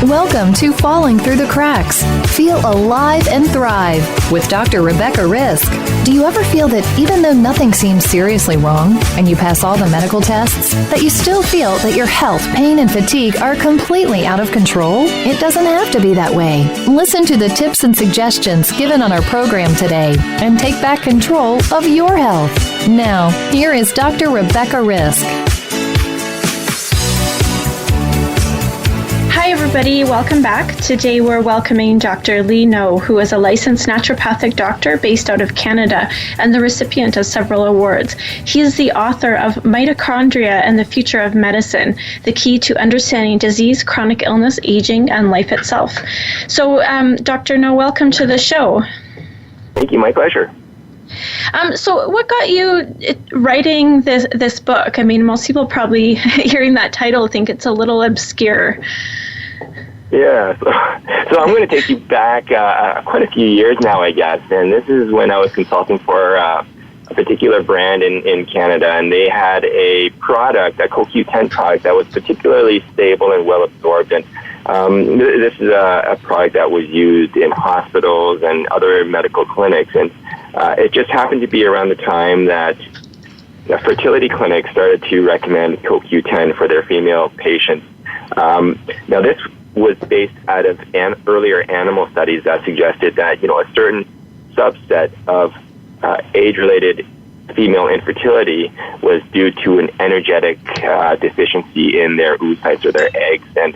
Welcome to Falling Through the Cracks. Feel alive and thrive with Dr. Rebecca Risk. Do you ever feel that even though nothing seems seriously wrong and you pass all the medical tests, that you still feel that your health, pain, and fatigue are completely out of control? It doesn't have to be that way. Listen to the tips and suggestions given on our program today and take back control of your health. Now, here is Dr. Rebecca Risk. Hi everybody, welcome back. Today we're welcoming Dr. Lee No, who is a licensed naturopathic doctor based out of Canada and the recipient of several awards. He is the author of Mitochondria and the Future of Medicine, the key to understanding disease, chronic illness, aging, and life itself. So, Dr. No, welcome to the show. Thank you, my pleasure. So what got you writing this book? I mean, most people probably hearing that title think it's a little obscure. Yeah, so I'm going to take you back quite a few years now, I guess. And this is when I was consulting for a particular brand in Canada, and they had a product, a CoQ10 product, that was particularly stable and well absorbed. And this is a product that was used in hospitals and other medical clinics. And it just happened to be around the time that fertility clinics started to recommend CoQ10 for their female patients. Now, this was based out of earlier animal studies that suggested that, a certain subset of age-related female infertility was due to an energetic deficiency in their oocytes or their eggs. And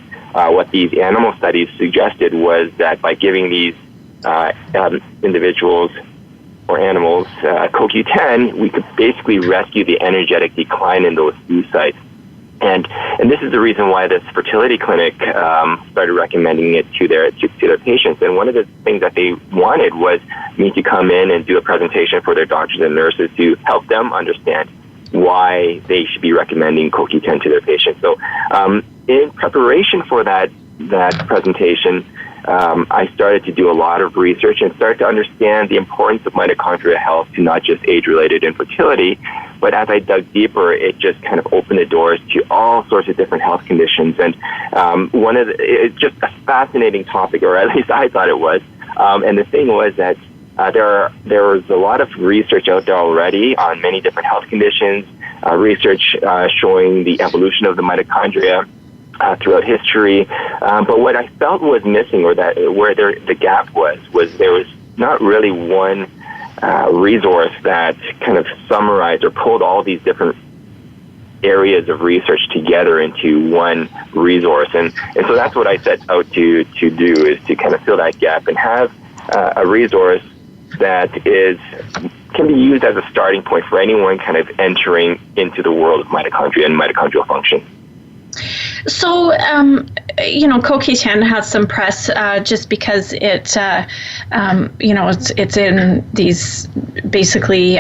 what these animal studies suggested was that by giving these individuals or animals CoQ10, we could basically rescue the energetic decline in those oocytes. And this is the reason why this fertility clinic started recommending it to their patients. And one of the things that they wanted was me to come in and do a presentation for their doctors and nurses to help them understand why they should be recommending CoQ10 to their patients. So in preparation for that presentation, I started to do a lot of research and started to understand the importance of mitochondria health to not just age-related infertility, but as I dug deeper, it just kind of opened the doors to all sorts of different health conditions. And it's just a fascinating topic, or at least I thought it was. And the thing was that there was a lot of research out there already on many different health conditions, research showing the evolution of the mitochondria throughout history, but what I felt was missing, or the gap was there was not really one resource that kind of summarized or pulled all these different areas of research together into one resource, and so that's what I set out to do, is to kind of fill that gap and have a resource that can be used as a starting point for anyone kind of entering into the world of mitochondria and mitochondrial function. So, CoQ10 has some press just because it's in these basically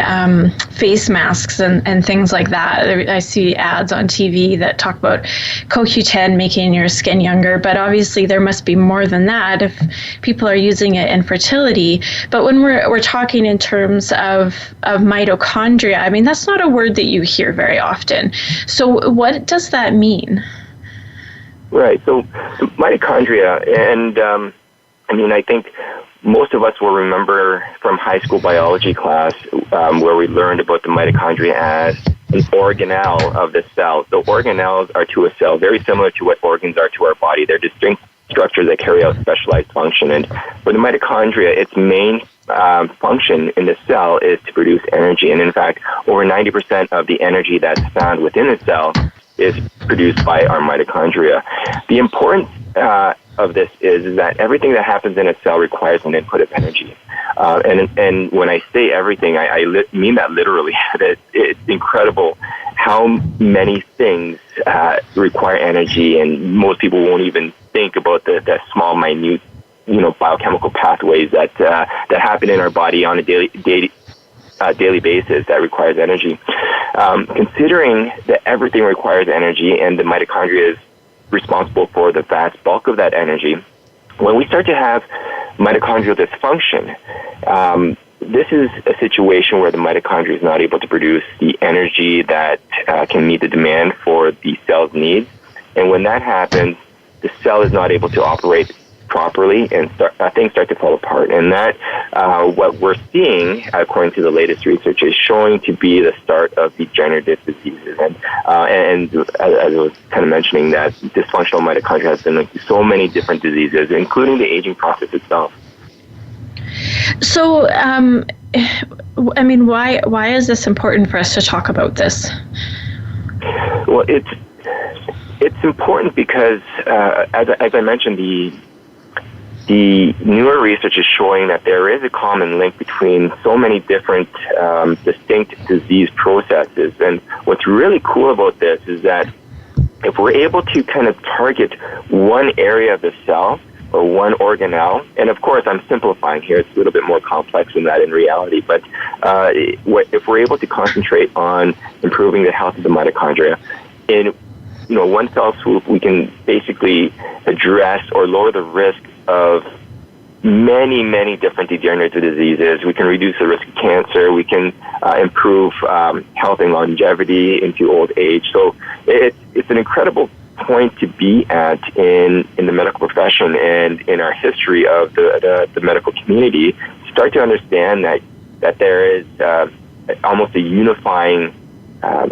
face masks and things like that. I see ads on TV that talk about CoQ10 making your skin younger, but obviously there must be more than that if people are using it in fertility. But when we're talking in terms of mitochondria, I mean, that's not a word that you hear very often. So what does that mean? Right. So mitochondria, and I think most of us will remember from high school biology class where we learned about the mitochondria as an organelle of the cell. So organelles are to a cell very similar to what organs are to our body. They're distinct structures that carry out specialized function. And for the mitochondria, its main function in the cell is to produce energy. And in fact, over 90% of the energy that's found within the cell is produced by our mitochondria. The importance of this is that everything that happens in a cell requires an input of energy. And when I say everything, I mean that literally. That it's incredible how many things require energy, and most people won't even think about the small, minute, biochemical pathways that happen in our body on a daily basis that requires energy. Considering that everything requires energy and the mitochondria is responsible for the vast bulk of that energy, when we start to have mitochondrial dysfunction, this is a situation where the mitochondria is not able to produce the energy that can meet the demand for the cell's needs. And when that happens, the cell is not able to operate properly, and things start to fall apart. And that, what we're seeing, according to the latest research, is showing to be the start of degenerative diseases. And as I was kind of mentioning, that dysfunctional mitochondria has been linked to so many different diseases, including the aging process itself. So, I mean, why is this important for us to talk about this? Well, it's important because, as I mentioned, the newer research is showing that there is a common link between so many different distinct disease processes. And what's really cool about this is that if we're able to kind of target one area of the cell or one organelle, and of course I'm simplifying here, it's a little bit more complex than that in reality, but if we're able to concentrate on improving the health of the mitochondria, in one fell swoop, we can basically address or lower the risk of many, many different degenerative diseases. We can reduce the risk of cancer. We can improve health and longevity into old age. So it's an incredible point to be at in the medical profession and in our history of the medical community. Start to understand that there is almost a unifying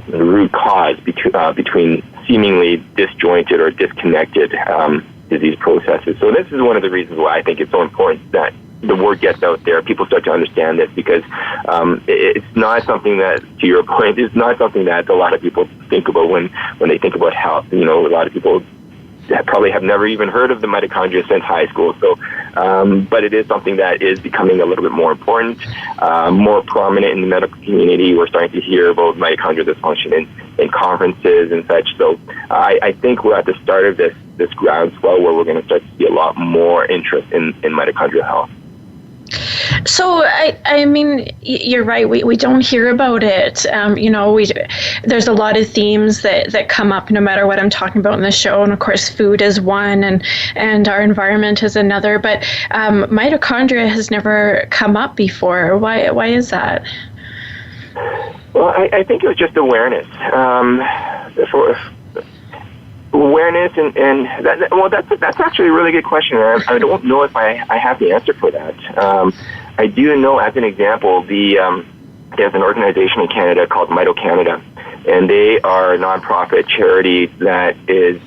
root cause between seemingly disjointed or disconnected disease processes. So this is one of the reasons why I think it's so important that the word gets out there. People start to understand this, because it's not something that, to your point, it's not something that a lot of people think about when they think about health. A lot of people probably have never even heard of the mitochondria since high school. So, but it is something that is becoming a little bit more important, more prominent in the medical community. We're starting to hear about mitochondrial dysfunction in conferences and such. So I think we're at the start of this groundswell where we're going to start to see a lot more interest in mitochondrial health. So, I mean, you're right. We don't hear about it. There's a lot of themes that come up no matter what I'm talking about in the show. And of course, food is one and our environment is another. But mitochondria has never come up before. Why is that? Well, I think it was just awareness. Awareness and that's actually a really good question. I don't know if I have the answer for that. I do know, as an example, there's an organization in Canada called Mitochondria, and they are a nonprofit charity that is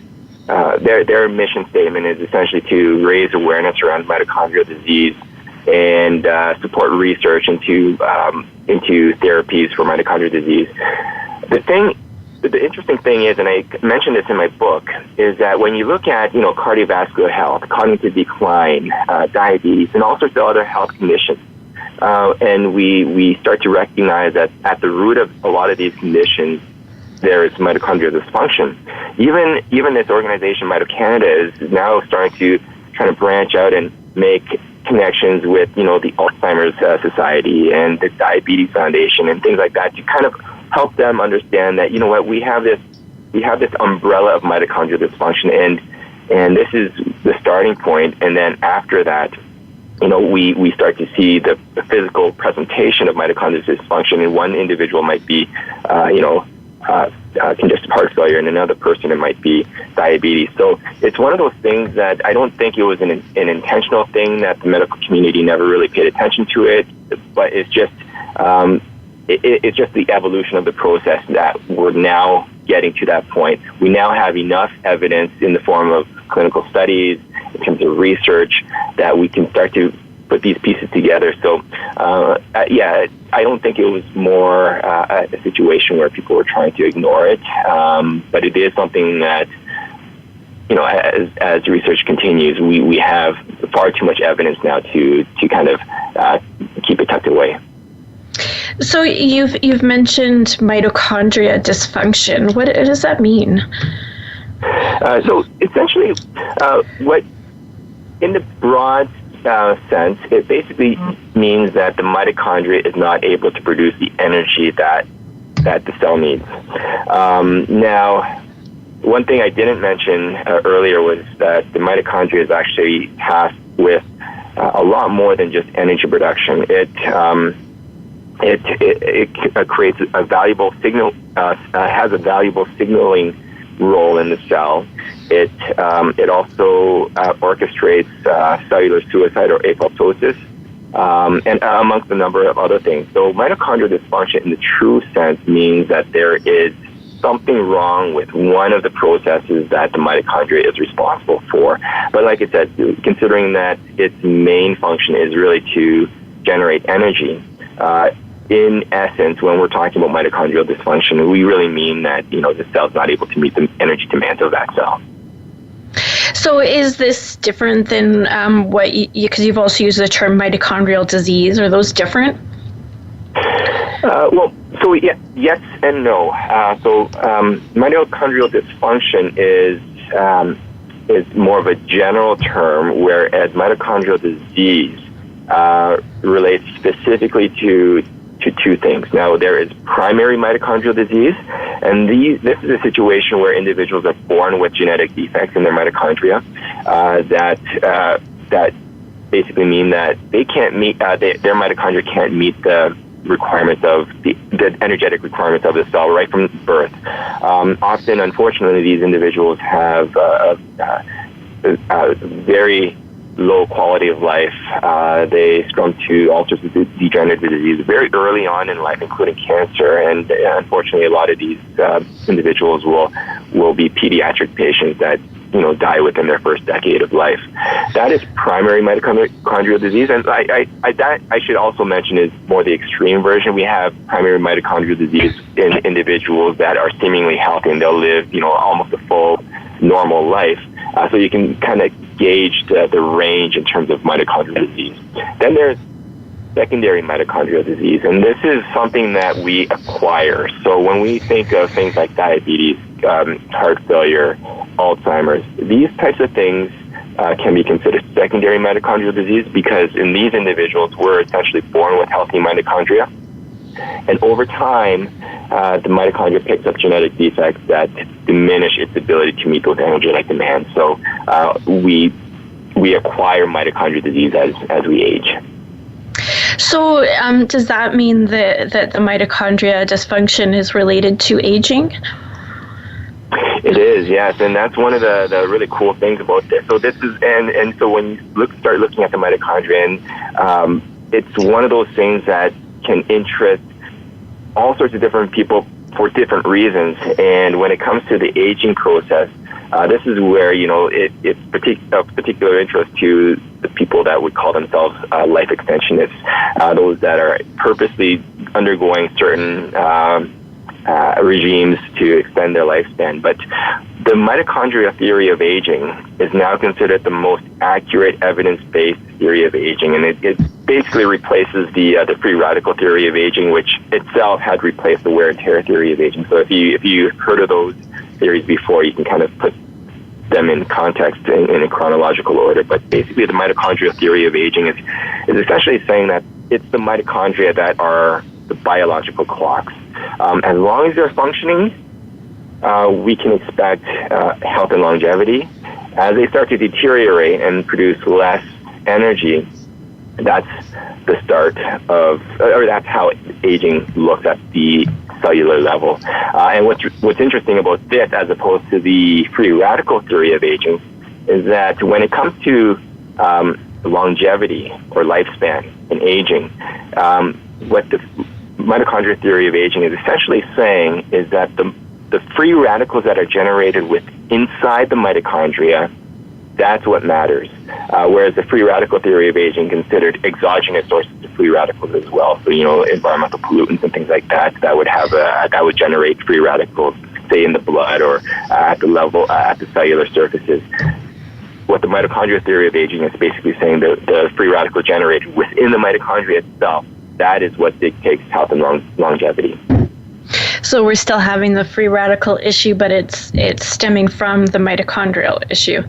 their mission statement is essentially to raise awareness around mitochondrial disease and support research into therapies for mitochondrial disease. The interesting thing is, and I mentioned this in my book, is that when you look at, cardiovascular health, cognitive decline, diabetes, and all sorts of other health conditions, and we start to recognize that at the root of a lot of these conditions, there is mitochondrial dysfunction. Even this organization, Mitochondria, is now starting to kind of branch out and make connections with, the Alzheimer's Society and the Diabetes Foundation and things like that to kind of help them understand that, we have this umbrella of mitochondrial dysfunction, and this is the starting point. And then after that, we start to see the physical presentation of mitochondrial dysfunction. And one individual might be, congestive heart failure, and another person it might be diabetes. So it's one of those things that I don't think it was an intentional thing, that the medical community never really paid attention to it, but it's just it's just the evolution of the process that we're now getting to that point. We now have enough evidence in the form of clinical studies, in terms of research, that we can start to put these pieces together. So, I don't think it was more a situation where people were trying to ignore it, but it is something that, as research continues, we have far too much evidence now to kind of keep it tucked away. So you've mentioned mitochondria dysfunction. What does that mean? So essentially, what in the broad sense, it basically means that the mitochondria is not able to produce the energy that the cell needs. Now, one thing I didn't mention earlier was that the mitochondria is actually tasked with a lot more than just energy production. It creates a valuable signal, has a valuable signaling role in the cell, It also orchestrates cellular suicide or apoptosis, and amongst a number of other things. So mitochondrial dysfunction in the true sense means that there is something wrong with one of the processes that the mitochondria is responsible for. But like I said, considering that its main function is really to generate energy, in essence, when we're talking about mitochondrial dysfunction, we really mean that, the cell's not able to meet the energy demands of that cell. So is this different than what because you've also used the term mitochondrial disease. Are those different? Yes and no. Mitochondrial dysfunction is more of a general term, whereas mitochondrial disease relates specifically to two things. Now, there is primary mitochondrial disease, and this is a situation where individuals are born with genetic defects in their mitochondria that basically mean that they can't meet their mitochondria can't meet the requirements of the energetic requirements of the cell right from birth. Often, unfortunately, these individuals have a very low quality of life. They succumb to all sorts of degenerative diseases very early on in life, including cancer. And unfortunately, a lot of these individuals will be pediatric patients that die within their first decade of life. That is primary mitochondrial disease, and I should also mention is more the extreme version. We have primary mitochondrial disease in individuals that are seemingly healthy and they'll live, almost a full normal life. So you can kind of gauge the range in terms of mitochondrial disease. Then there's secondary mitochondrial disease, and this is something that we acquire. So when we think of things like diabetes, heart failure, Alzheimer's, these types of things can be considered secondary mitochondrial disease because in these individuals, we're essentially born with healthy mitochondria. And over time, the mitochondria picks up genetic defects that diminish its ability to meet those energetic demands. So we acquire mitochondrial disease as we age. So does that mean that the mitochondria dysfunction is related to aging? It is, yes, and that's one of the really cool things about this. So this is, and so when you start looking at the mitochondria, and it's one of those things that can interest all sorts of different people for different reasons. And when it comes to the aging process, this is where it's of particular interest to the people that would call themselves life extensionists, those that are purposely undergoing certain regimes to extend their lifespan. But the mitochondria theory of aging is now considered the most accurate evidence-based theory of aging, and it basically replaces the free radical theory of aging, which itself had replaced the wear and tear theory of aging. So if you heard of those theories before, you can kind of put them in context in a chronological order. But basically, the mitochondria theory of aging is essentially saying that it's the mitochondria that are the biological clocks. As long as they're functioning, we can expect health and longevity. As they start to deteriorate and produce less energy, that's the start of, or that's how aging looks at the cellular level. And what's interesting about this, as opposed to the free radical theory of aging, is that when it comes to longevity or lifespan and aging, what the mitochondria theory of aging is essentially saying is that the free radicals that are generated inside the mitochondria, that's what matters. Whereas the free radical theory of aging considered exogenous sources of free radicals as well. So, environmental pollutants and things like that that would generate free radicals, say in the blood or at the cellular surfaces. What the mitochondria theory of aging is basically saying, the free radical generated within the mitochondria itself, that is what dictates health and longevity. So we're still having the free radical issue, but it's stemming from the mitochondrial issue.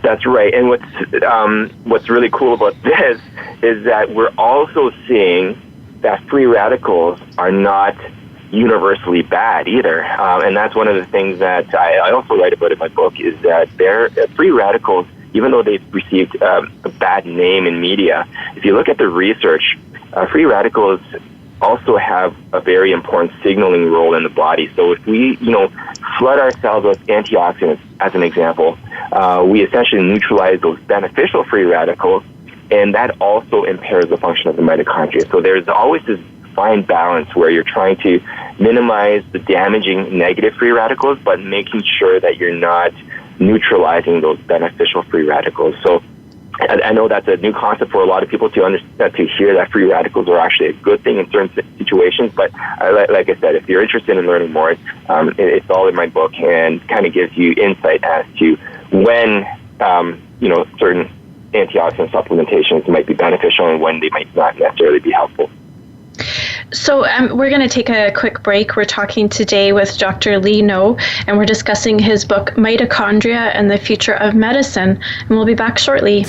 That's right. And what's really cool about this is that we're also seeing that free radicals are not universally bad either. And that's one of the things that I also write about in my book, is that free radicals, even though they've received a bad name in media, if you look at the research, free radicals also have a very important signaling role in the body. So if we, flood our cells with antioxidants, as an example, we essentially neutralize those beneficial free radicals, and that also impairs the function of the mitochondria. So there's always this fine balance where you're trying to minimize the damaging negative free radicals, but making sure that you're not neutralizing those beneficial free radicals. So I know that's a new concept for a lot of people to understand, to hear that free radicals are actually a good thing in certain situations. But like I said, if you're interested in learning more, it's all in my book and kind of gives you insight as to when certain antioxidant supplementations might be beneficial and when they might not necessarily be helpful. So we're going to take a quick break. We're talking today with Dr. Lee No, and we're discussing his book, Mitochondria and the Future of Medicine. And we'll be back shortly.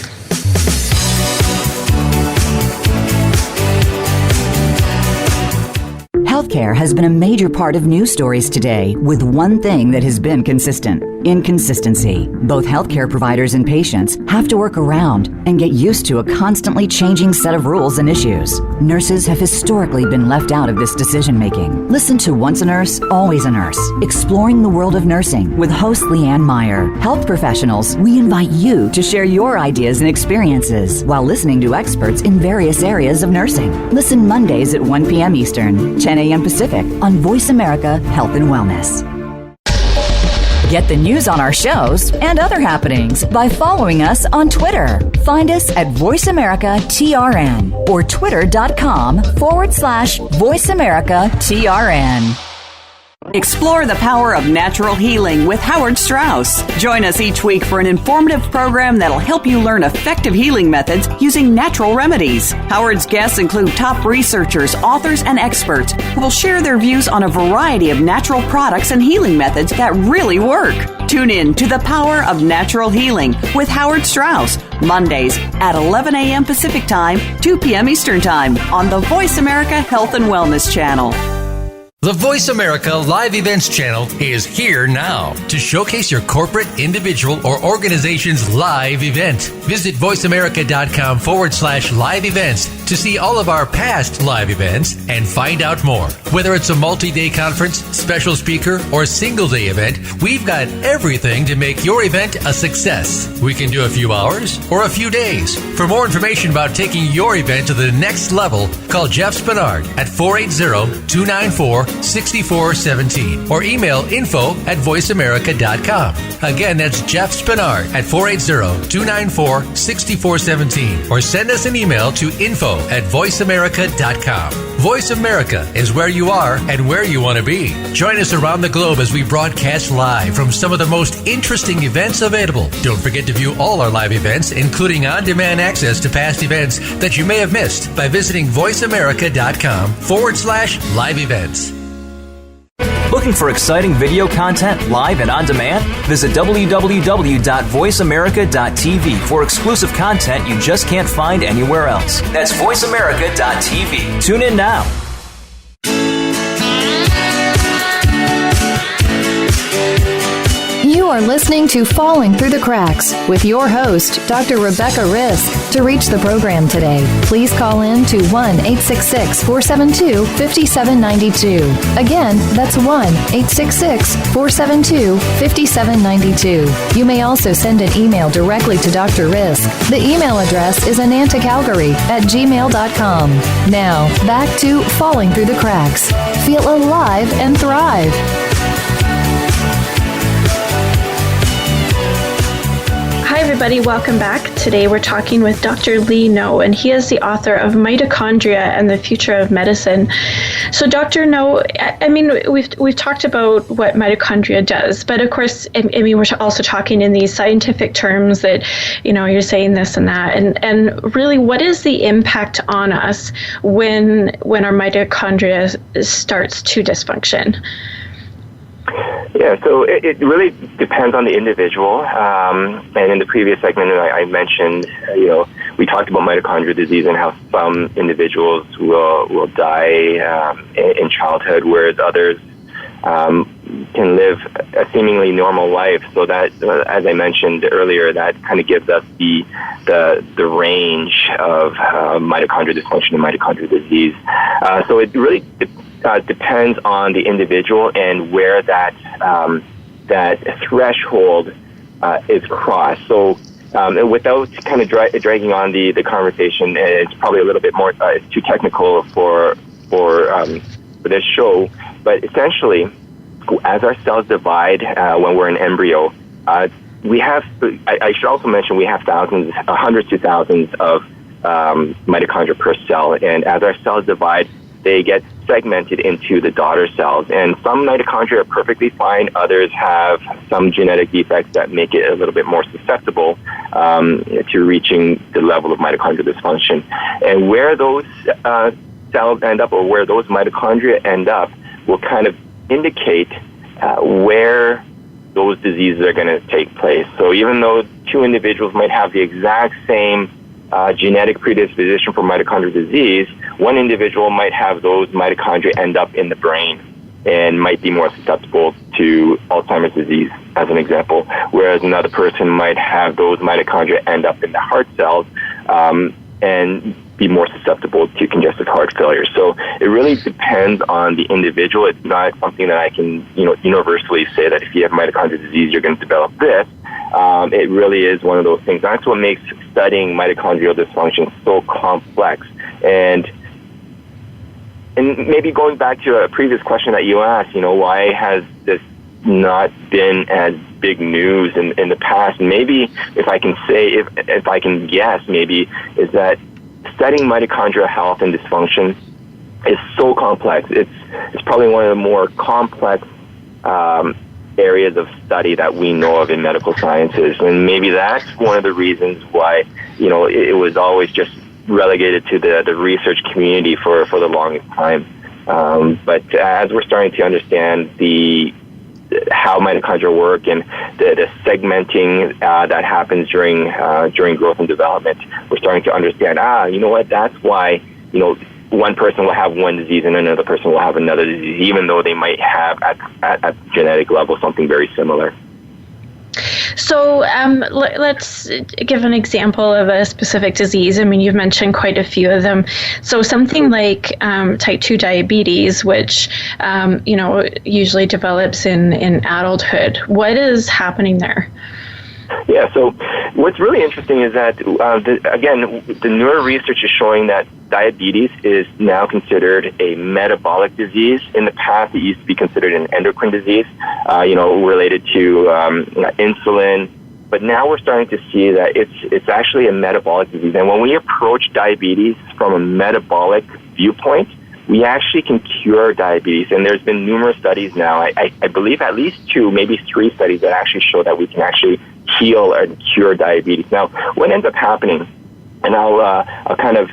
Healthcare has been a major part of news stories today, with one thing that has been consistent: inconsistency. Both healthcare providers and patients have to work around and get used to a constantly changing set of rules and issues. Nurses have historically been left out of this decision-making. Listen to Once a Nurse, Always a Nurse, Exploring the World of Nursing with host Leanne Meyer. Health professionals, we invite you to share your ideas and experiences while listening to experts in various areas of nursing. Listen Mondays at 1 p.m. Eastern, 10 a.m. Pacific on Voice America Health and Wellness. Get the news on our shows and other happenings by following us on Twitter. Find us at Voice America TRN or twitter.com/Voice America TRN. Explore the power of natural healing with Howard Strauss. Join us each week for an informative program that'll help you learn effective healing methods using natural remedies. Howard's guests include top researchers, authors, and experts who will share their views on a variety of natural products and healing methods that really work. Tune in to The Power of Natural Healing with Howard Strauss, Mondays at 11 a.m. Pacific Time, 2 p.m. Eastern Time on the Voice America Health and Wellness Channel. The Voice America Live Events channel is here now to showcase your corporate, individual, or organization's live event. Visit voiceamerica.com/live events to see all of our past live events and find out more. Whether it's a multi-day conference, special speaker, or single-day event, we've got everything to make your event a success. We can do a few hours or a few days. For more information about taking your event to the next level, call Jeff Spinard at 480-294-6417 or email info@voiceamerica.com. Again, that's Jeff Spinard at 480-294-6417 or send us an email to info@voiceamerica.com. Voice America is where you are and where you want to be. Join us around the globe as we broadcast live from some of the most interesting events available. Don't forget to view all our live events, including on-demand access to past events that you may have missed by visiting voiceamerica.com/live events. Looking for exciting video content live and on demand? Visit www.voiceamerica.tv for exclusive content you just can't find anywhere else. That's voiceamerica.tv. Tune in now. You are listening to Falling Through the Cracks with your host, Dr. Rebecca Risk. To reach the program today, please call in to 1-866-472-5792. Again, that's 1-866-472-5792. You may also send an email directly to Dr. Risk. The email address is anantacalgary@gmail.com. Now, back to Falling Through the Cracks. Feel alive and thrive. Hi, everybody. Welcome back. Today we're talking with Dr. Lee No, and he is the author of Mitochondria and the Future of Medicine. So, Dr. No, I mean, we've talked about what mitochondria does, but of course, I mean, we're also talking in these scientific terms that, you know, you're saying this and that, and really, what is the impact on us when our mitochondria starts to dysfunction? Yeah, so it really depends on the individual. And in the previous segment, I mentioned, we talked about mitochondrial disease and how some individuals will die in childhood, whereas others can live a seemingly normal life. So that, as I mentioned earlier, that kind of gives us the range of mitochondrial dysfunction and mitochondrial disease. So it really depends on the individual and where that that threshold is crossed. So and without kind of dragging on the conversation, it's probably a little bit more it's too technical for this show, but essentially, as our cells divide when we're in embryo, we have, I should also mention, we have hundreds to thousands of mitochondria per cell, and as our cells divide, they get segmented into the daughter cells, and some mitochondria are perfectly fine, others have some genetic defects that make it a little bit more susceptible to reaching the level of mitochondrial dysfunction. And where those cells end up, or where those mitochondria end up, will kind of indicate where those diseases are going to take place. So even though two individuals might have the exact same genetic predisposition for mitochondrial disease, one individual might have those mitochondria end up in the brain and might be more susceptible to Alzheimer's disease, as an example, whereas another person might have those mitochondria end up in the heart cells and be more susceptible to congestive heart failure. So it really depends on the individual. It's not something that I can, universally say that if you have mitochondrial disease, you're going to develop this. It really is one of those things. That's what makes studying mitochondrial dysfunction so complex. And maybe going back to a previous question that you asked, why has this not been as big news in the past? Maybe if I can say, if I can guess, maybe is that studying mitochondrial health and dysfunction is so complex. It's probably one of the more complex areas of study that we know of in medical sciences, and maybe that's one of the reasons why it was always just relegated to the research community for the longest time. But as we're starting to understand how mitochondria work and the segmenting that happens during growth and development, we're starting to understand, that's why, one person will have one disease and another person will have another disease, even though they might have at genetic level something very similar. So let's give an example of a specific disease. I mean, you've mentioned quite a few of them. So something like type 2 diabetes, which, usually develops in adulthood. What is happening there? Yeah, so what's really interesting is that, the newer research is showing that diabetes is now considered a metabolic disease. In the past, it used to be considered an endocrine disease, related to insulin. But now we're starting to see that it's actually a metabolic disease. And when we approach diabetes from a metabolic viewpoint, we actually can cure diabetes. And there's been numerous studies now, I believe at least 2, maybe 3 studies that actually show that we can actually heal and cure diabetes. Now, what ends up happening, and I'll kind of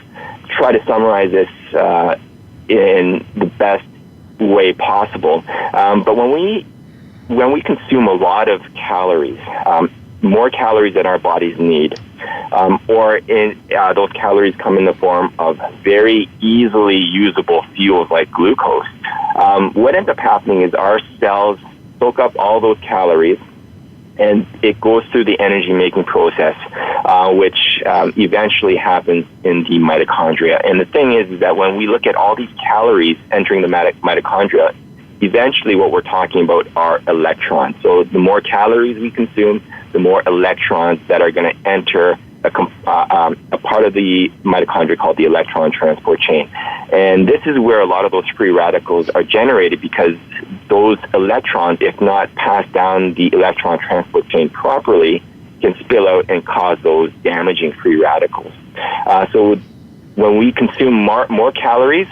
try to summarize this in the best way possible. But when we consume a lot of calories, more calories than our bodies need, or those calories come in the form of very easily usable fuels like glucose, what ends up happening is our cells soak up all those calories, and it goes through the energy-making process, which eventually happens in the mitochondria. And the thing is that when we look at all these calories entering the mitochondria, eventually what we're talking about are electrons. So the more calories we consume, the more electrons that are going to enter a part of the mitochondria called the electron transport chain. And this is where a lot of those free radicals are generated, because those electrons, if not passed down the electron transport chain properly, can spill out and cause those damaging free radicals. So when we consume more calories,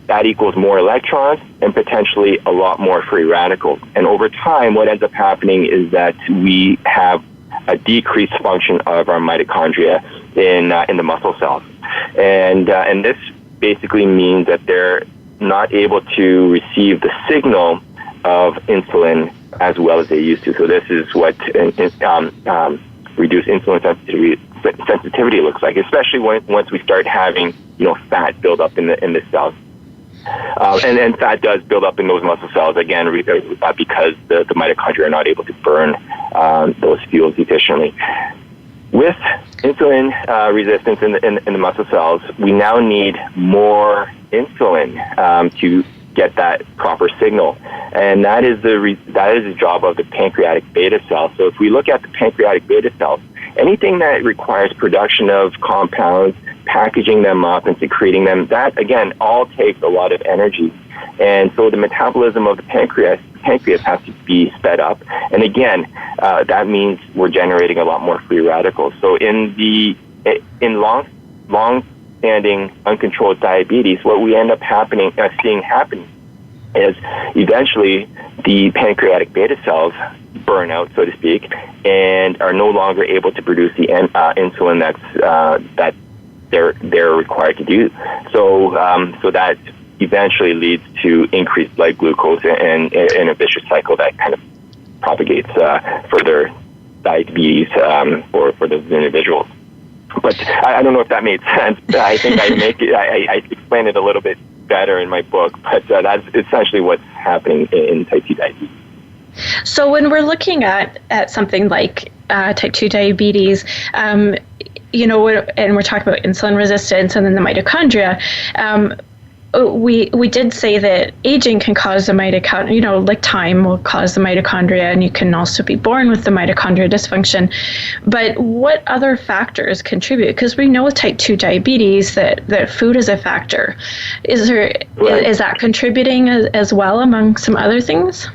that equals more electrons and potentially a lot more free radicals. And over time, what ends up happening is that we have a decreased function of our mitochondria in the muscle cells. And this basically means that they're not able to receive the signal of insulin as well as they used to. So this is what reduced insulin sensitivity looks like, especially once we start having fat build up in the cells. And fat does build up in those muscle cells, again, because the mitochondria are not able to burn those fuels efficiently. With insulin resistance in the muscle cells, we now need more insulin to get that proper signal. And that is the job of the pancreatic beta cell. So if we look at the pancreatic beta cells, anything that requires production of compounds, packaging them up and secreting them, that, again, all takes a lot of energy. And so the metabolism of the pancreas has to be sped up. And again, that means we're generating a lot more free radicals. So in long-standing uncontrolled diabetes, what we end up seeing happening is eventually the pancreatic beta cells burn out, so to speak, and are no longer able to produce the insulin that they're required to do. So that eventually leads to increased blood glucose and a vicious cycle that kind of propagates further diabetes for those individuals. But I don't know if that made sense. I think I explained it a little bit better in my book, but that's essentially what's happening in type 2 diabetes. So when we're looking at something like type 2 diabetes, and we're talking about insulin resistance and then the mitochondria, we did say that aging can cause the mitochondria, like time will cause the mitochondria, and you can also be born with the mitochondria dysfunction. But what other factors contribute? Because we know with type 2 diabetes that food is a factor. Is that contributing as well among some other things?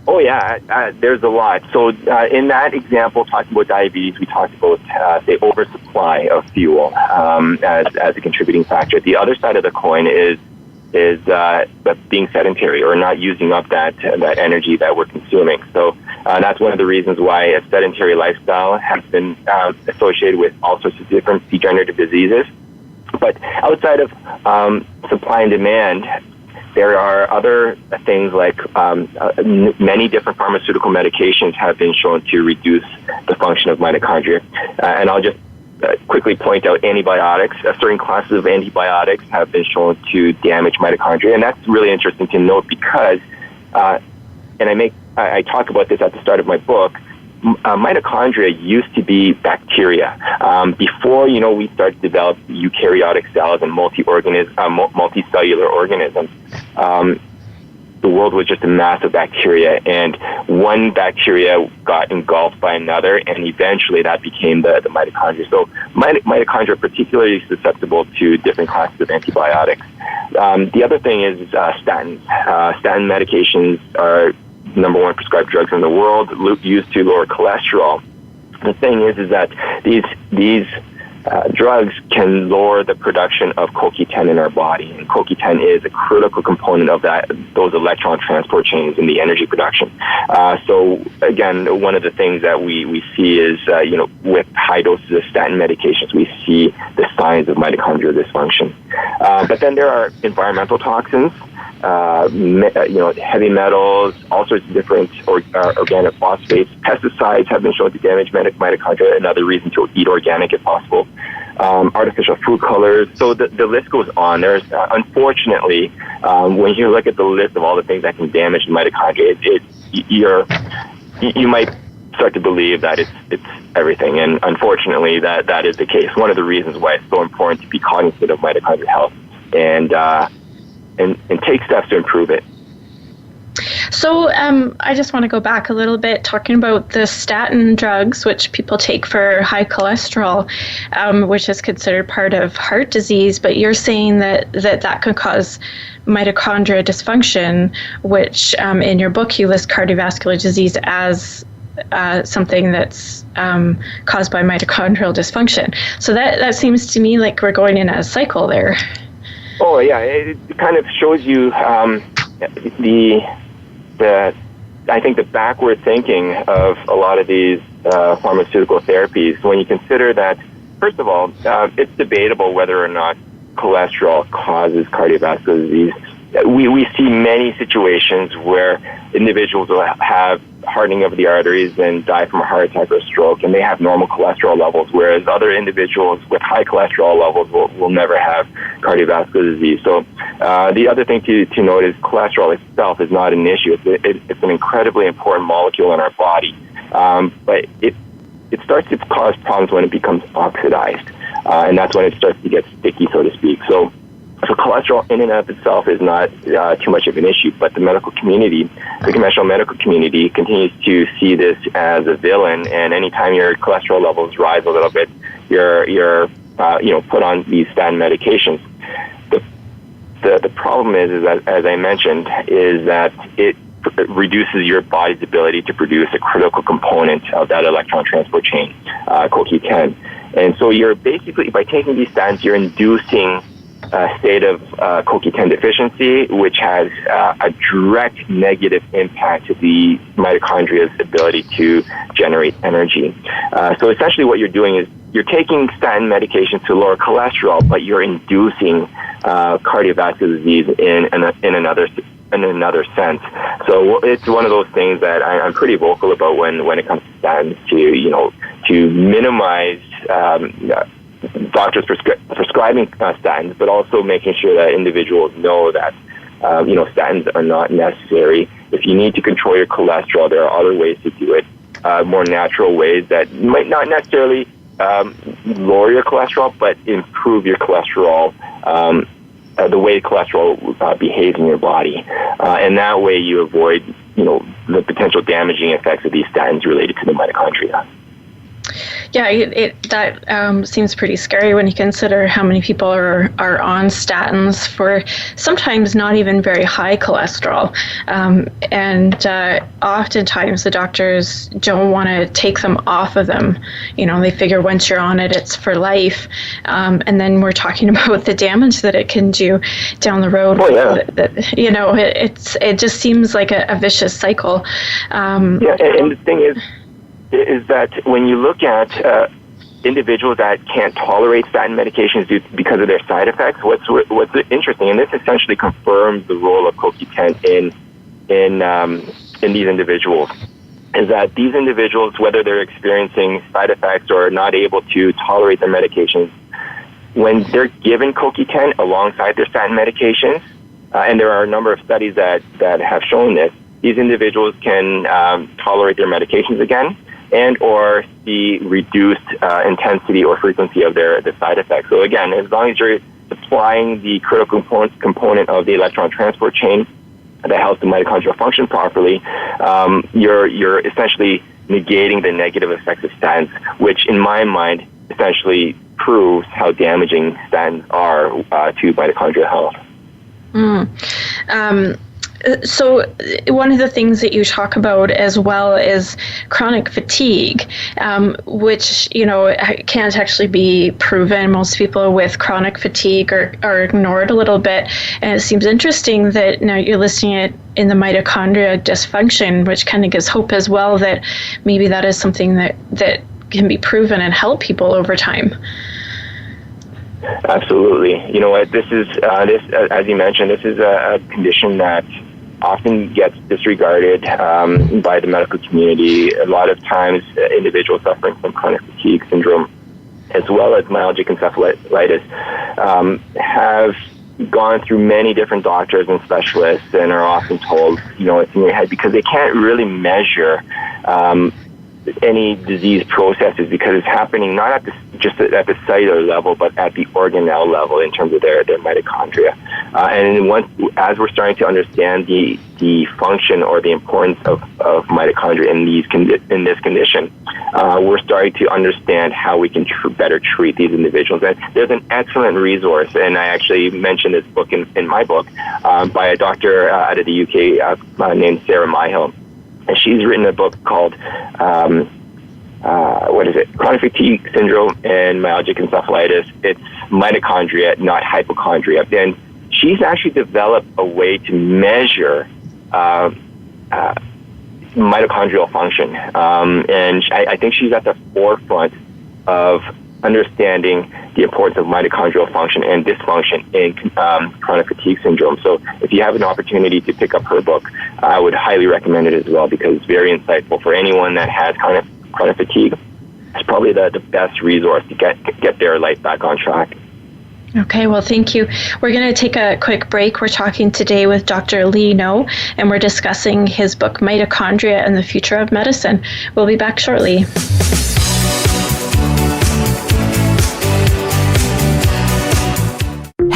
Oh, yeah, there's a lot. So in that example, talking about diabetes, we talked about the oversupply of fuel as a contributing factor. The other side of the coin is being sedentary or not using up that energy that we're consuming. So that's one of the reasons why a sedentary lifestyle has been associated with all sorts of different degenerative diseases. But outside of supply and demand, there are other things like many different pharmaceutical medications have been shown to reduce the function of mitochondria. And I'll just quickly point out antibiotics. Certain classes of antibiotics have been shown to damage mitochondria. And that's really interesting to note because, and I talk about this at the start of my book, mitochondria used to be bacteria. Before, we started to develop eukaryotic cells and multicellular organisms, the world was just a mass of bacteria, and one bacteria got engulfed by another, and eventually that became the mitochondria. So mitochondria are particularly susceptible to different classes of antibiotics. The other thing is statins. Statin medications are number one prescribed drugs in the world, used to lower cholesterol. The thing is that these drugs can lower the production of CoQ10 in our body, and CoQ10 is a critical component of those electron transport chains in the energy production. So again, one of the things that we see is, with high doses of statin medications, we see the signs of mitochondrial dysfunction. But then there are environmental toxins, heavy metals, all sorts of different organic phosphates. Pesticides have been shown to damage mitochondria, another reason to eat organic if possible. Artificial food colors. So the list goes on. There's, unfortunately, when you look at the list of all the things that can damage the mitochondria, you might start to believe that it's everything. And unfortunately, that is the case. One of the reasons why it's so important to be cognizant of mitochondrial health and take steps to improve it. So I just want to go back a little bit, talking about the statin drugs, which people take for high cholesterol, which is considered part of heart disease. But you're saying that can cause mitochondria dysfunction, which in your book you list cardiovascular disease as something that's caused by mitochondrial dysfunction. So that seems to me like we're going in a cycle there. Oh, yeah. It kind of shows you I think the backward thinking of a lot of these pharmaceutical therapies, when you consider that, first of all, it's debatable whether or not cholesterol causes cardiovascular disease. We see many situations where individuals will have hardening of the arteries and die from a heart attack or a stroke, and they have normal cholesterol levels, whereas other individuals with high cholesterol levels will never have cardiovascular disease. So the other thing to note is cholesterol itself is not an issue. It's an incredibly important molecule in our body, but it starts to cause problems when it becomes oxidized, and that's when it starts to get sticky, so to speak. So So cholesterol in and of itself is not too much of an issue, but the medical community, the conventional medical community, continues to see this as a villain. And anytime your cholesterol levels rise a little bit, you're put on these statin medications. The problem is that, as I mentioned, is that it reduces your body's ability to produce a critical component of that electron transport chain, CoQ10. And so you're basically, by taking these statins, you're inducing a state of CoQ10 deficiency, which has a direct negative impact to the mitochondria's ability to generate energy. So essentially what you're doing is you're taking statin medications to lower cholesterol, but you're inducing cardiovascular disease in another sense. So it's one of those things that I'm pretty vocal about when it comes to statins, to minimize doctors prescribing statins, but also making sure that individuals know that statins are not necessary. If you need to control your cholesterol, there are other ways to do it, more natural ways that might not necessarily lower your cholesterol, but improve your cholesterol, the way cholesterol behaves in your body. And that way you avoid, the potential damaging effects of these statins related to the mitochondria. Yeah, that seems pretty scary when you consider how many people are on statins for sometimes not even very high cholesterol. And oftentimes the doctors don't want to take them off of them. They figure once you're on it, it's for life. And then we're talking about the damage that it can do down the road. Oh, yeah. It just seems like a vicious cycle. And the thing is that when you look at individuals that can't tolerate statin medications because of their side effects, what's interesting, and this essentially confirms the role of CoQ10 in these individuals, is that these individuals, whether they're experiencing side effects or not able to tolerate their medications, when they're given CoQ10 alongside their statin medications, and there are a number of studies that have shown this, these individuals can tolerate their medications again, and or the reduced intensity or frequency of the side effects. So again, as long as you're supplying the critical component of the electron transport chain that helps the mitochondrial function properly, you're essentially negating the negative effects of statins, which in my mind essentially proves how damaging statins are to mitochondrial health. So one of the things that you talk about as well is chronic fatigue, which, can't actually be proven. Most people with chronic fatigue are ignored a little bit. And it seems interesting that now you're listing it in the mitochondria dysfunction, which kind of gives hope as well that maybe that is something that can be proven and help people over time. Absolutely. You know what? This is as you mentioned, this is a condition that often gets disregarded by the medical community. A lot of times, individuals suffering from chronic fatigue syndrome, as well as myalgic encephalitis, have gone through many different doctors and specialists and are often told, it's in your head, because they can't really measure any disease processes, because it's happening not just at the cellular level, but at the organelle level in terms of their mitochondria. And as we're starting to understand the function or the importance of mitochondria in this condition, we're starting to understand how we can better treat these individuals. And there's an excellent resource, and I actually mentioned this book in my book by a doctor out of the UK named Sarah Myhill. And she's written a book called, Chronic Fatigue Syndrome and Myalgic Encephalitis. It's mitochondria, not hypochondria. And she's actually developed a way to measure mitochondrial function. And I think she's at the forefront of understanding the importance of mitochondrial function and dysfunction in chronic fatigue syndrome. So if you have an opportunity to pick up her book, I would highly recommend it as well, because it's very insightful for anyone that has chronic fatigue. It's probably the best resource to get their life back on track. Okay, well, thank you. We're going to take a quick break. We're talking today with Dr. Lee No, and we're discussing his book, Mitochondria and the Future of Medicine. We'll be back shortly.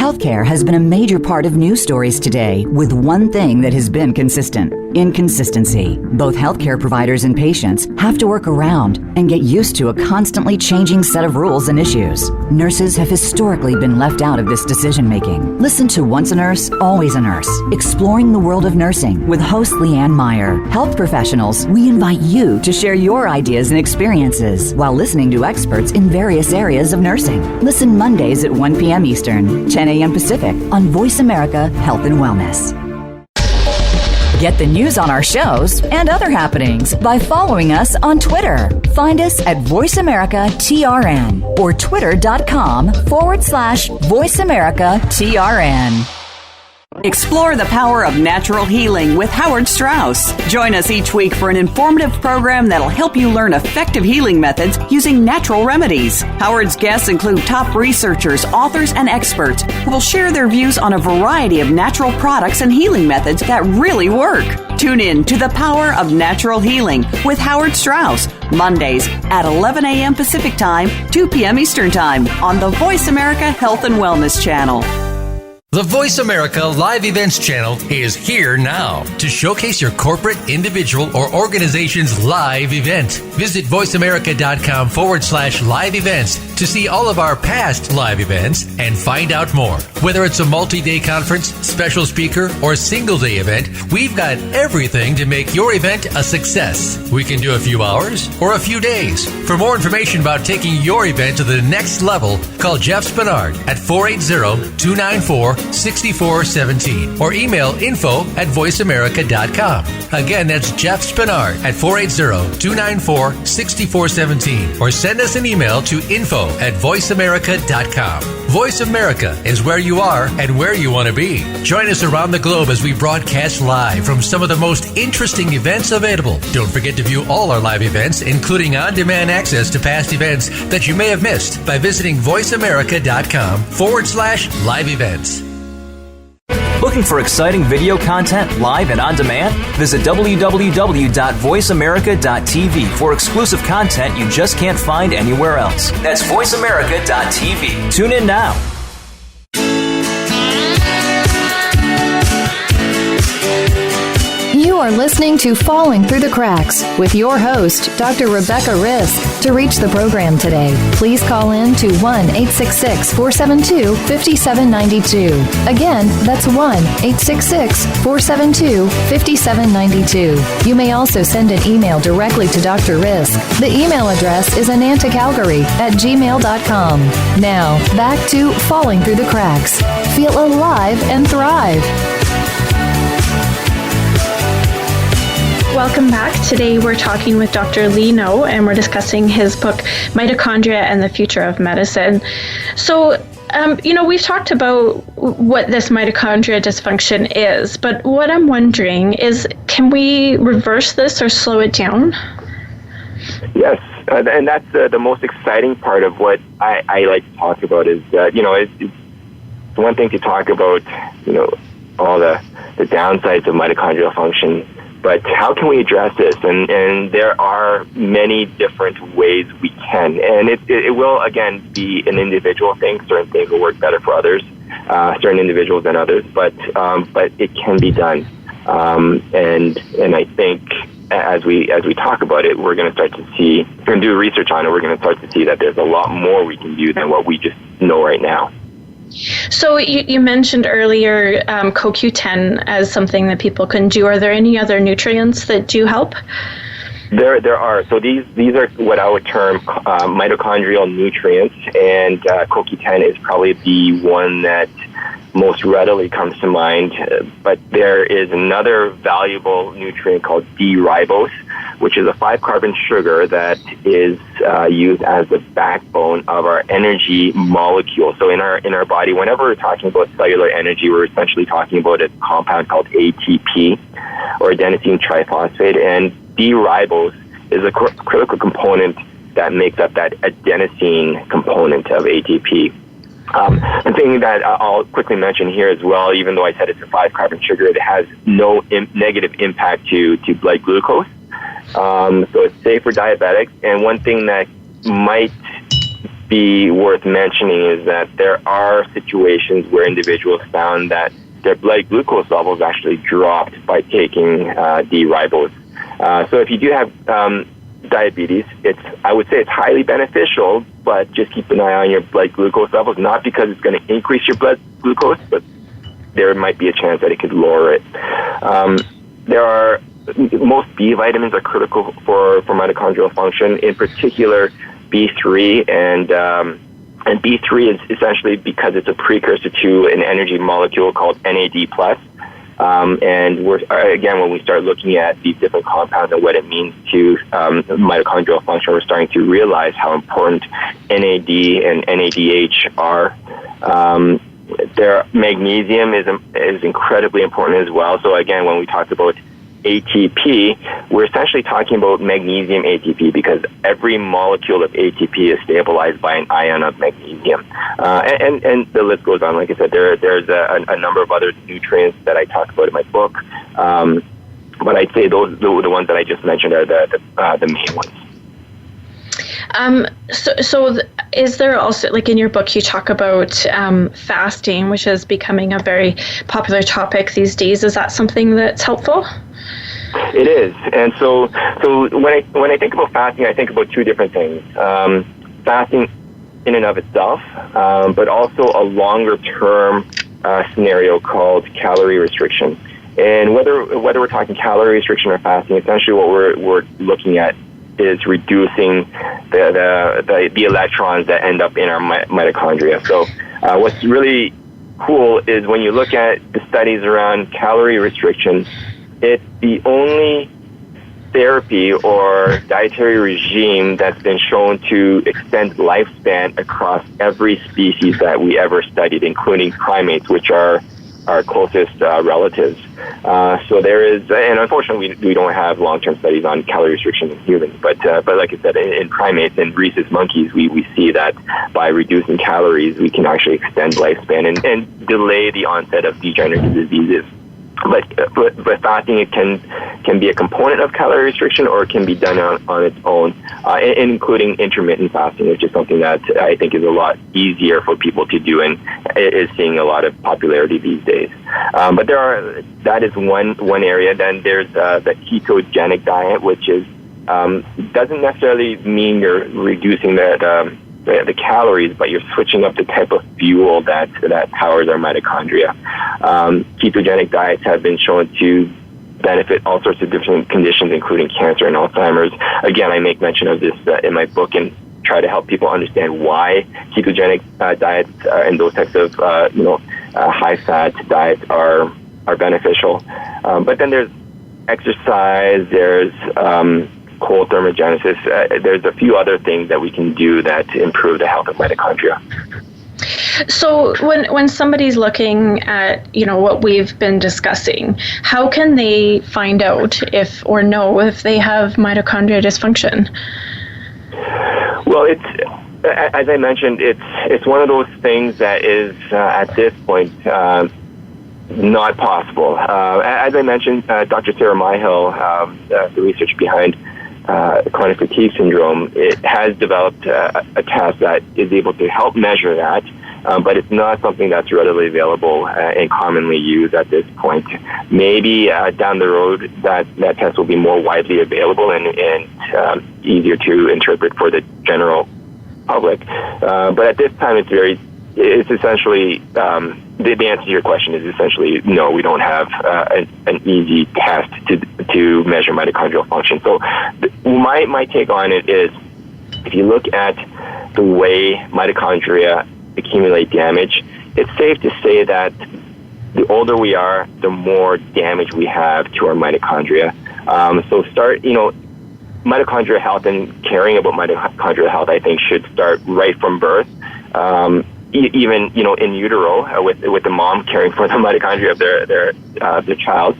Healthcare has been a major part of news stories today, with one thing that has been consistent: inconsistency. Both healthcare providers and patients have to work around and get used to a constantly changing set of rules and issues. Nurses have historically been left out of this decision-making. Listen to Once a Nurse, Always a Nurse, Exploring the World of Nursing with host Leanne Meyer. Health professionals, we invite you to share your ideas and experiences while listening to experts in various areas of nursing. Listen Mondays at 1 p.m. Eastern, 10 a.m. Pacific on Voice America Health and Wellness. Get the news on our shows and other happenings by following us on Twitter. Find us at Voice America TRN or twitter.com/Voice America TRN. Explore the power of natural healing with Howard Strauss. Join us each week for an informative program that'll help you learn effective healing methods using natural remedies. Howard's guests include top researchers, authors, and experts who will share their views on a variety of natural products and healing methods that really work. Tune in to The Power of Natural Healing with Howard Strauss, Mondays at 11 a.m. Pacific Time, 2 p.m. Eastern Time on the Voice America Health and Wellness Channel. The Voice America Live Events channel is here now to showcase your corporate, individual, or organization's live event. Visit voiceamerica.com/live events to see all of our past live events and find out more. Whether it's a multi-day conference, special speaker, or single-day event, we've got everything to make your event a success. We can do a few hours or a few days. For more information about taking your event to the next level, call Jeff Spinard at 480-294-6417 or email info@voiceamerica.com. Again, that's Jeff Spinard at 480-294-6417 or send us an email to info@voiceamerica.com. Voice America is where you are and where you want to be. Join us around the globe as we broadcast live from some of the most interesting events available. Don't forget to view all our live events, including on-demand access to past events that you may have missed by visiting voiceamerica.com/live events. Looking for exciting video content live and on demand? Visit www.voiceamerica.tv for exclusive content you just can't find anywhere else. That's voiceamerica.tv. Tune in now. You are listening to Falling Through the Cracks with your host, Dr. Rebecca Risk. To reach the program today, please call in to 1-866-472-5792. Again, that's 1-866-472-5792. You may also send an email directly to Dr. Risk. The email address is anantacalgary@gmail.com. Now, back to Falling Through the Cracks. Feel alive and thrive. Welcome back. Today we're talking with Dr. Lee No, and we're discussing his book, Mitochondria and the Future of Medicine. So, we've talked about what this mitochondria dysfunction is, but what I'm wondering is, can we reverse this or slow it down? Yes, and that's the most exciting part of what I like to talk about is, it's one thing to talk about, all the downsides of mitochondrial function, but how can we address this? And there are many different ways we can. And it will, again, be an individual thing. Certain things will work better for others, certain individuals than others, but it can be done. And I think as we talk about it, we're going to start to see, we're going to do research on it, we're going to start to see that there's a lot more we can do than what we just know right now. So you mentioned earlier CoQ10 as something that people can do. Are there any other nutrients that do help? There are. So these are what I would term mitochondrial nutrients, and CoQ10 is probably the one that most readily comes to mind. But there is another valuable nutrient called d-ribose, which is a 5-carbon sugar that is used as the backbone of our energy molecule. So in our body, whenever we're talking about cellular energy, we're essentially talking about a compound called ATP, or adenosine triphosphate, and d-ribose is a critical component that makes up that adenosine component of ATP. The thing that I'll quickly mention here as well, even though I said it's a 5-carbon sugar, it has no negative impact to blood glucose. So it's safe for diabetics. And one thing that might be worth mentioning is that there are situations where individuals found that their blood glucose levels actually dropped by taking d-ribose. So if you do have diabetes, I would say it's highly beneficial, but just keep an eye on your blood glucose levels, not because it's going to increase your blood glucose, but there might be a chance that it could lower it. Most B vitamins are critical for mitochondrial function, in particular B3, and B3 is essentially because it's a precursor to an energy molecule called NAD+. And when we start looking at these different compounds and what it means to mitochondrial function, we're starting to realize how important NAD and NADH are. Magnesium is incredibly important as well. So again, when we talk about ATP, we're essentially talking about magnesium ATP because every molecule of ATP is stabilized by an ion of magnesium. And the list goes on. Like I said, there's a number of other nutrients that I talk about in my book. But I'd say the ones that I just mentioned are the main ones. So is there also, like in your book, you talk about fasting, which is becoming a very popular topic these days. Is that something that's helpful? It is. And so when I think about fasting, I think about two different things. Fasting in and of itself, but also a longer term scenario called calorie restriction. And whether we're talking calorie restriction or fasting, essentially what we're looking at is reducing the electrons that end up in our mitochondria. So what's really cool is when you look at the studies around calorie restriction, it's the only therapy or dietary regime that's been shown to extend lifespan across every species that we ever studied, including primates, which are our closest relatives. So there is, and unfortunately we don't have long-term studies on calorie restriction in humans, but like I said, in primates and rhesus monkeys, we see that by reducing calories, we can actually extend lifespan and delay the onset of degenerative diseases. But fasting, it can be a component of calorie restriction, or it can be done on its own, including intermittent fasting, which is something that I think is a lot easier for people to do and is seeing a lot of popularity these days. But that is one area. Then there's the ketogenic diet, which is doesn't necessarily mean you're reducing the calories, but you're switching up the type of fuel that powers our mitochondria. Ketogenic diets have been shown to benefit all sorts of different conditions, including cancer and Alzheimer's. Again, I make mention of this in my book and try to help people understand why ketogenic diets and those types of high-fat diets are beneficial. But then there's exercise, there's cold thermogenesis. There's a few other things that we can do that improve the health of mitochondria. So when somebody's looking at what we've been discussing, how can they find out if they have mitochondria dysfunction? Well, as I mentioned, it's one of those things that is at this point not possible. As I mentioned, Dr. Sarah Myhill, the research behind chronic fatigue syndrome, it has developed a test that is able to help measure that, but it's not something that's readily available and commonly used at this point. Maybe down the road that test will be more widely available and easier to interpret for the general public. But at this time, it's essentially, the answer to your question is essentially no, we don't have an easy test to measure mitochondrial function. So my take on it is, if you look at the way mitochondria accumulate damage, it's safe to say that the older we are, the more damage we have to our mitochondria. So mitochondrial health and caring about mitochondrial health, I think, should start right from birth. Even in utero, with the mom caring for the mitochondria of their child,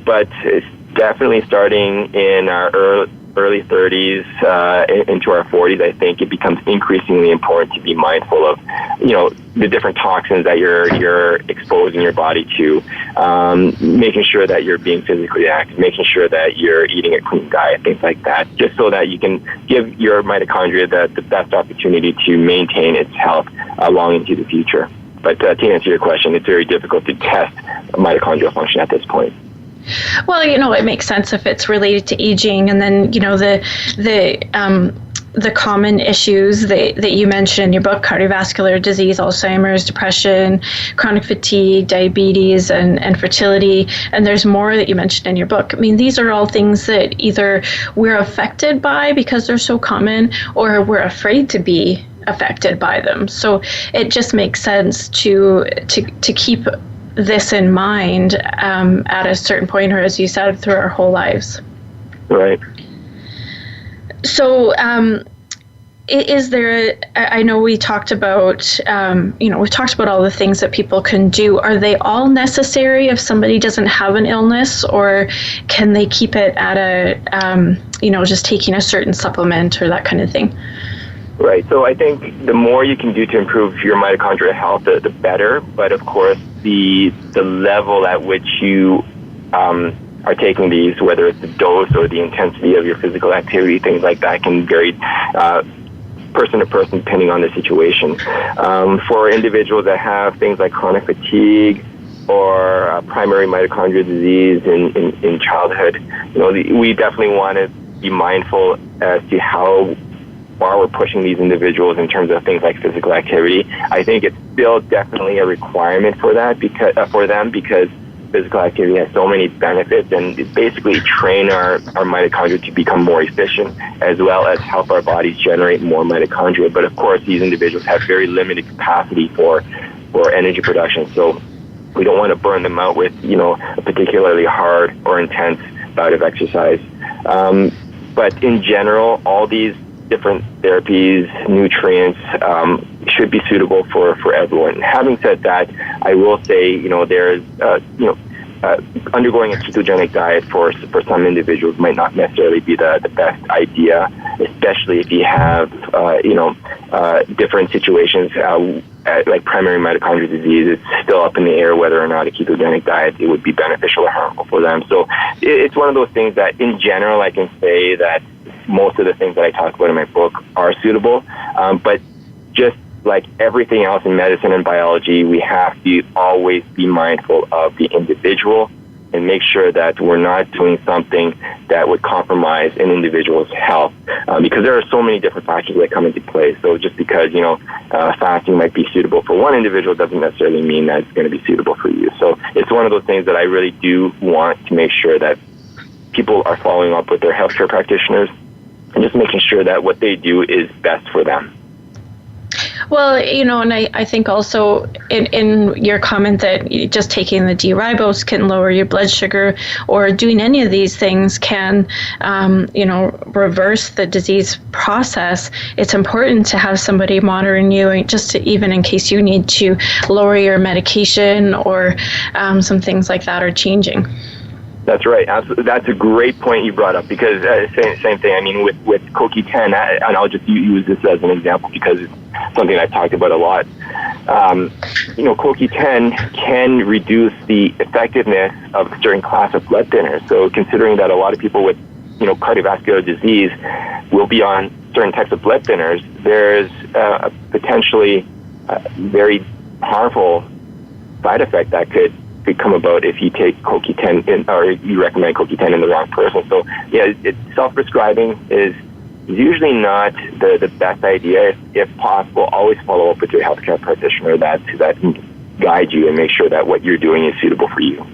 but it's definitely starting in our early 30s into our 40s, I think it becomes increasingly important to be mindful of, the different toxins that you're exposing your body to, making sure that you're being physically active, making sure that you're eating a clean diet, things like that, just so that you can give your mitochondria the best opportunity to maintain its health long into the future. But to answer your question, it's very difficult to test mitochondrial function at this point. Well, it makes sense if it's related to aging, and then the common issues that you mentioned in your book: cardiovascular disease, Alzheimer's, depression, chronic fatigue, diabetes, and fertility. And there's more that you mentioned in your book. I mean, these are all things that either we're affected by because they're so common, or we're afraid to be affected by them. So it just makes sense to keep this in mind at a certain point, or as you said, through our whole lives. Right. So is there, I know we talked about, we talked about all the things that people can do. Are they all necessary if somebody doesn't have an illness, or can they keep it at a, just taking a certain supplement or that kind of thing? Right. So I think the more you can do to improve your mitochondrial health, the better. But of course, the level at which you are taking these, whether it's the dose or the intensity of your physical activity, things like that can vary person to person depending on the situation. For individuals that have things like chronic fatigue or primary mitochondrial disease in childhood, we definitely want to be mindful as to how far we're pushing these individuals in terms of things like physical activity. I think it's still definitely a requirement for that because physical activity has so many benefits, and it basically train our mitochondria to become more efficient, as well as help our bodies generate more mitochondria. But of course, these individuals have very limited capacity for energy production, so we don't want to burn them out with a particularly hard or intense bout of exercise. But in general, all these different therapies, nutrients, should be suitable for everyone. Having said that, I will say, there's, undergoing a ketogenic diet for some individuals might not necessarily be the best idea, especially if you have, different situations, like primary mitochondrial disease. It's still up in the air whether or not a ketogenic diet it would be beneficial or harmful for them. So it's one of those things that, in general, I can say that most of the things that I talk about in my book are suitable, but just like everything else in medicine and biology, we have to always be mindful of the individual and make sure that we're not doing something that would compromise an individual's health, because there are so many different factors that come into play. So just because, fasting might be suitable for one individual doesn't necessarily mean that it's going to be suitable for you. So it's one of those things that I really do want to make sure that people are following up with their healthcare practitioners and just making sure that what they do is best for them. Well, and I think also in your comment that just taking the d-ribose can lower your blood sugar, or doing any of these things can, reverse the disease process. It's important to have somebody monitoring you, just even in case you need to lower your medication or some things like that are changing. That's right. That's a great point you brought up, because same thing. I mean, with CoQ10, and I'll just use this as an example because it's something I've talked about a lot. CoQ10 can reduce the effectiveness of a certain class of blood thinners. So considering that a lot of people with, cardiovascular disease will be on certain types of blood thinners, there's a potentially very harmful side effect that could come about if you take CoQ10 or you recommend CoQ10 in the wrong person. So yeah, self-prescribing is usually not the best idea. If possible, always follow up with your healthcare practitioner that can guide you and make sure that what you're doing is suitable for you.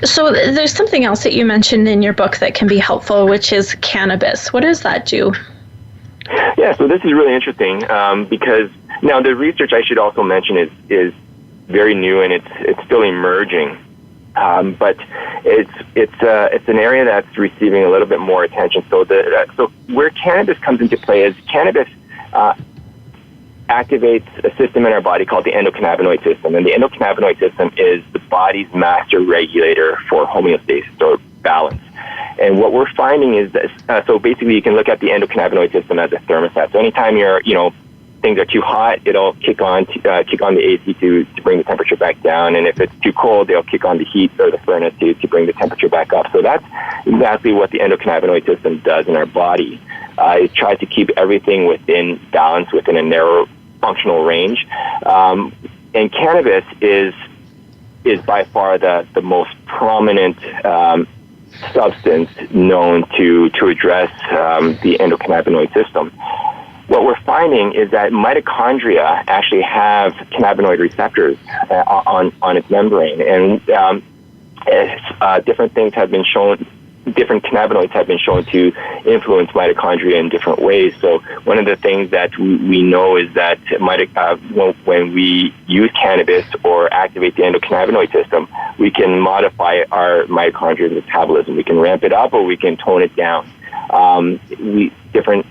So there's something else that you mentioned in your book that can be helpful, which is cannabis. What does that do? Yeah, so this is really interesting because now the research, I should also mention, is very new and it's still emerging, but it's an area that's receiving a little bit more attention. So so where cannabis comes into play is cannabis activates a system in our body called the endocannabinoid system, and the endocannabinoid system is the body's master regulator for homeostasis or balance. And what we're finding is that, so basically you can look at the endocannabinoid system as a thermostat. So anytime things are too hot, it'll kick on the AC to bring the temperature back down. And if it's too cold, they'll kick on the heat or the furnace to bring the temperature back up. So that's exactly what the endocannabinoid system does in our body. It tries to keep everything within balance, within a narrow functional range. And cannabis is by far the most prominent substance known to address the endocannabinoid system. What we're finding is that mitochondria actually have cannabinoid receptors on its membrane, and different things have been shown. Different cannabinoids have been shown to influence mitochondria in different ways. So one of the things that we know is that when we use cannabis or activate the endocannabinoid system, we can modify our mitochondrial metabolism. We can ramp it up or we can tone it down. Different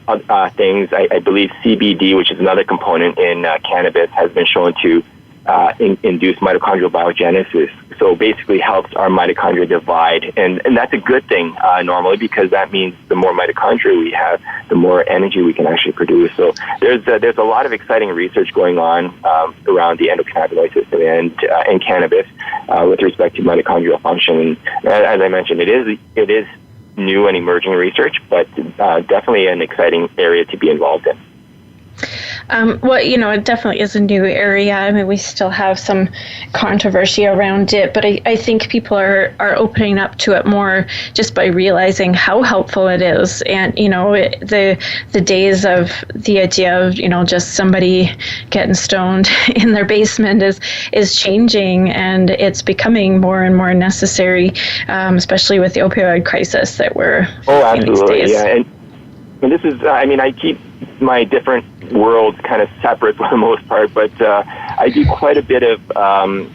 things, I believe CBD, which is another component in cannabis, has been shown to induce mitochondrial biogenesis. So basically helps our mitochondria divide. And that's a good thing normally, because that means the more mitochondria we have, the more energy we can actually produce. So there's a lot of exciting research going on around the endocannabinoid system and cannabis with respect to mitochondrial function. And as I mentioned, it is new and emerging research, but definitely an exciting area to be involved in. Well, it definitely is a new area. I mean, we still have some controversy around it, but I think people are opening up to it more just by realizing how helpful it is. And, the days of the idea of, just somebody getting stoned in their basement is changing, and it's becoming more and more necessary, especially with the opioid crisis that we're facing these days. Yeah. And this is, I keep my different worlds kind of separate for the most part, but I do quite a bit of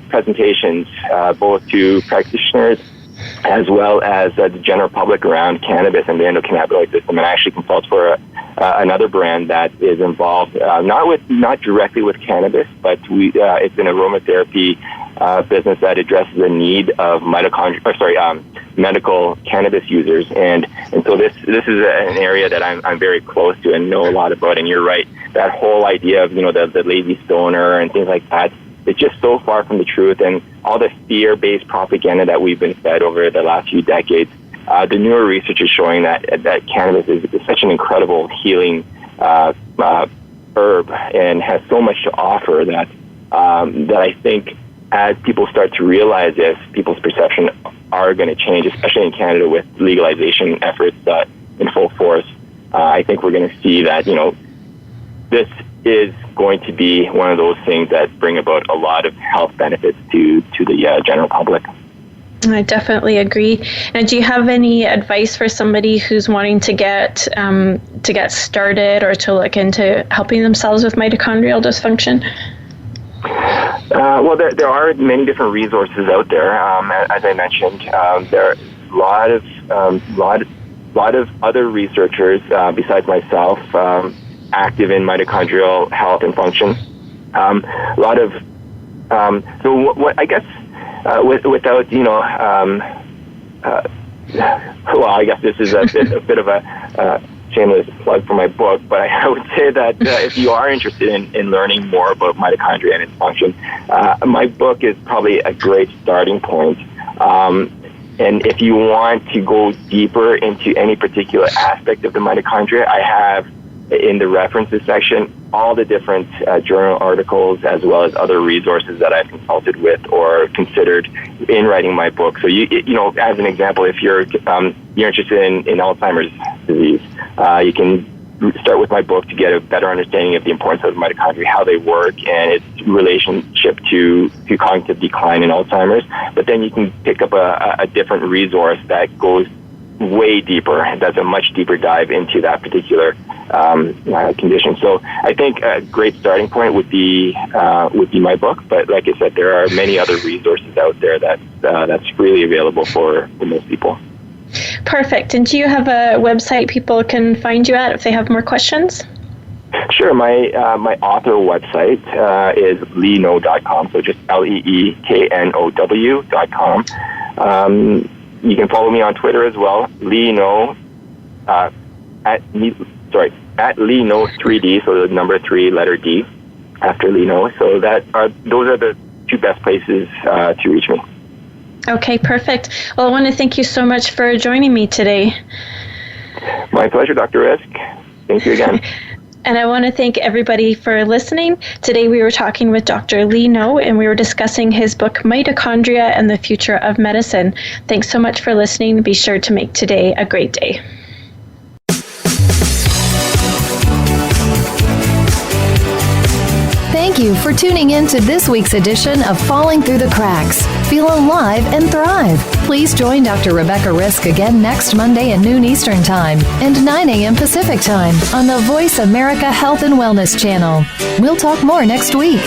presentations, both to practitioners as well as the general public around cannabis and the endocannabinoid system. And I actually consult for another brand that is involved, not directly with cannabis, but it's an aromatherapy business that addresses the need of medical cannabis users, and so this is an area that I'm very close to and know a lot about. And you're right, that whole idea of the lazy stoner and things like that, it's just so far from the truth, and all the fear-based propaganda that we've been fed over the last few decades. The newer research is showing that cannabis is such an incredible healing herb and has so much to offer that I think as people start to realize this, people's perception are going to change, especially in Canada with legalization efforts in full force. I think we're going to see that, this is going to be one of those things that bring about a lot of health benefits to the general public. I definitely agree. And do you have any advice for somebody who's wanting to get started or to look into helping themselves with mitochondrial dysfunction? Well, there are many different resources out there. As I mentioned, there are a lot of other researchers besides myself active in mitochondrial health and function. A lot of so what I guess without well, I guess this is a bit of a shameless plug for my book, but I would say that if you are interested in learning more about mitochondria and its function, my book is probably a great starting point. And if you want to go deeper into any particular aspect of the mitochondria, I have in the references section all the different journal articles as well as other resources that I've consulted with or considered in writing my book. So as an example, if you're interested in Alzheimer's disease, you can start with my book to get a better understanding of the importance of mitochondria, how they work, and its relationship to cognitive decline in Alzheimer's. But then you can pick up a different resource that goes way deeper, and does a much deeper dive into that particular condition. So I think a great starting point would be my book. But like I said, there are many other resources out there that's really available for most people. Perfect. And do you have a website people can find you at if they have more questions? Sure. My author website is leeknow.com. So just leeknow.com. You can follow me on Twitter as well, Lee No, at Lee No 3D, so the number 3, letter D, after Lee No. So those are the two best places to reach me. Okay, perfect. Well, I want to thank you so much for joining me today. My pleasure, Dr. Risk. Thank you again. And I want to thank everybody for listening. Today we were talking with Dr. Lee No, and we were discussing his book, Mitochondria and the Future of Medicine. Thanks so much for listening. Be sure to make today a great day. Thank you for tuning in to this week's edition of Falling Through the Cracks. Feel alive and thrive. Please join Dr. Rebecca Risk again next Monday at noon Eastern Time and 9 a.m. Pacific Time on the Voice America Health and Wellness Channel. We'll talk more next week.